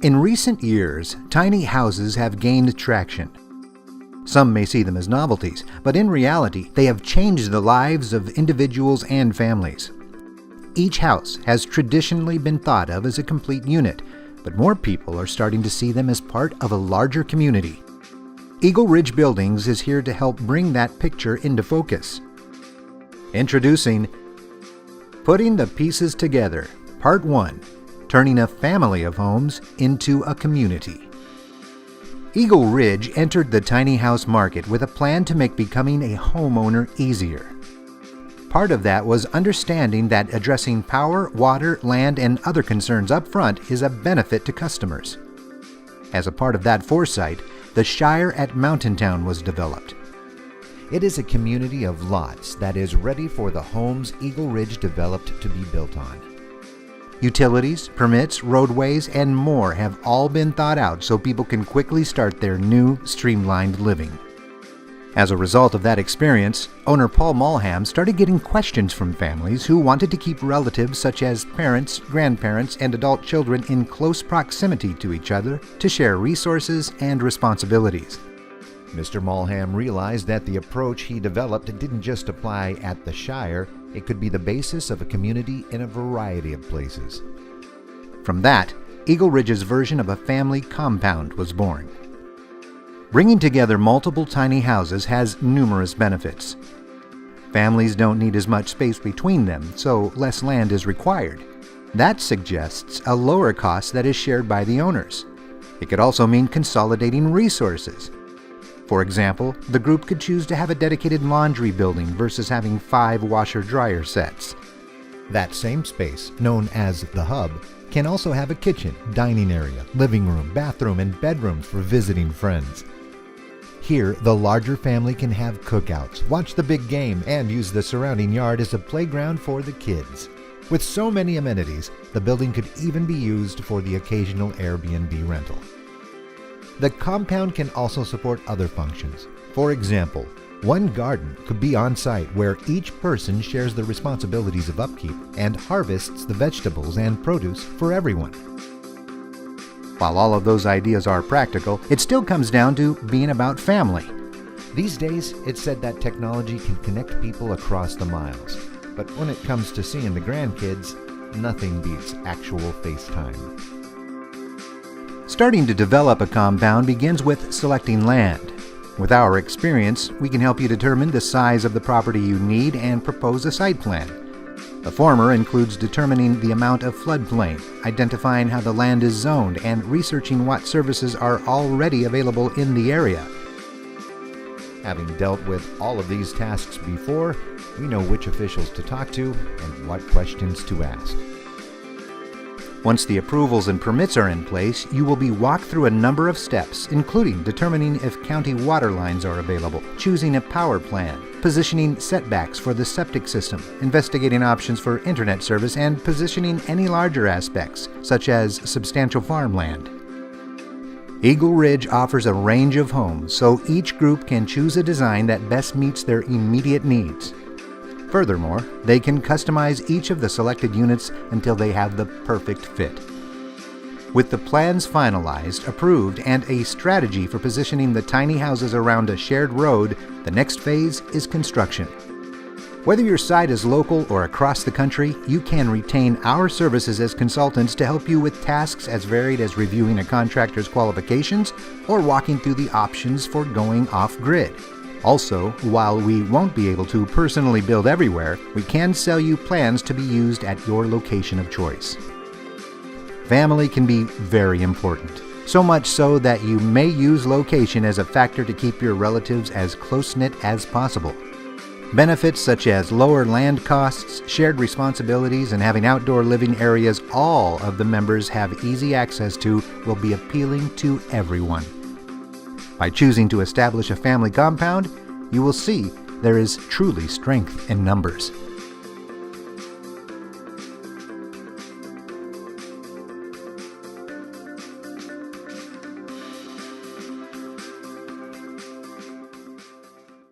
In recent years, tiny houses have gained traction. Some may see them as novelties, but in reality, they have changed the lives of individuals and families. Each house has traditionally been thought of as a complete unit, but more people are starting to see them as part of a larger community. Eagle Ridge Buildings is here to help bring that picture into focus. Introducing Putting the Pieces Together, Part 1, Turning a Family of Homes into a Community. Eagle Ridge entered the tiny house market with a plan to make becoming a homeowner easier. Part of that was understanding that addressing power, water, land, and other concerns up front is a benefit to customers. As a part of that foresight, the Shire at Mountain Town was developed. It is a community of lots that is ready for the homes Eagle Ridge developed to be built on. Utilities, permits, roadways, and more have all been thought out so people can quickly start their new, streamlined living. As a result of that experience, owner Paul Mulham started getting questions from families who wanted to keep relatives such as parents, grandparents, and adult children in close proximity to each other to share resources and responsibilities. Mr. Mulham realized that the approach he developed didn't just apply at the Shire, it could be the basis of a community in a variety of places. From that, Eagle Ridge's version of a family compound was born. Bringing together multiple tiny houses has numerous benefits. Families don't need as much space between them, so less land is required. That suggests a lower cost that is shared by the owners. It could also mean consolidating resources. For example, the group could choose to have a dedicated laundry building versus having 5 washer-dryer sets. That same space, known as the hub, can also have a kitchen, dining area, living room, bathroom, and bedrooms for visiting friends. Here, the larger family can have cookouts, watch the big game, and use the surrounding yard as a playground for the kids. With so many amenities, the building could even be used for the occasional Airbnb rental. The compound can also support other functions. For example, one garden could be on site where each person shares the responsibilities of upkeep and harvests the vegetables and produce for everyone. While all of those ideas are practical, it still comes down to being about family. These days, it's said that technology can connect people across the miles. But when it comes to seeing the grandkids, nothing beats actual FaceTime. Starting to develop a compound begins with selecting land. With our experience, we can help you determine the size of the property you need and propose a site plan. The former includes determining the amount of floodplain, identifying how the land is zoned, and researching what services are already available in the area. Having dealt with all of these tasks before, we know which officials to talk to and what questions to ask. Once the approvals and permits are in place, you will be walked through a number of steps, including determining if county water lines are available, choosing a power plan, positioning setbacks for the septic system, investigating options for internet service, and positioning any larger aspects, such as substantial farmland. Eagle Ridge offers a range of homes, so each group can choose a design that best meets their immediate needs. Furthermore, they can customize each of the selected units until they have the perfect fit. With the plans finalized, approved, and a strategy for positioning the tiny houses around a shared road, the next phase is construction. Whether your site is local or across the country, you can retain our services as consultants to help you with tasks as varied as reviewing a contractor's qualifications or walking through the options for going off-grid. Also, while we won't be able to personally build everywhere, we can sell you plans to be used at your location of choice. Family can be very important, so much so that you may use location as a factor to keep your relatives as close-knit as possible. Benefits such as lower land costs, shared responsibilities, and having outdoor living areas all of the members have easy access to will be appealing to everyone. By choosing to establish a family compound, you will see there is truly strength in numbers.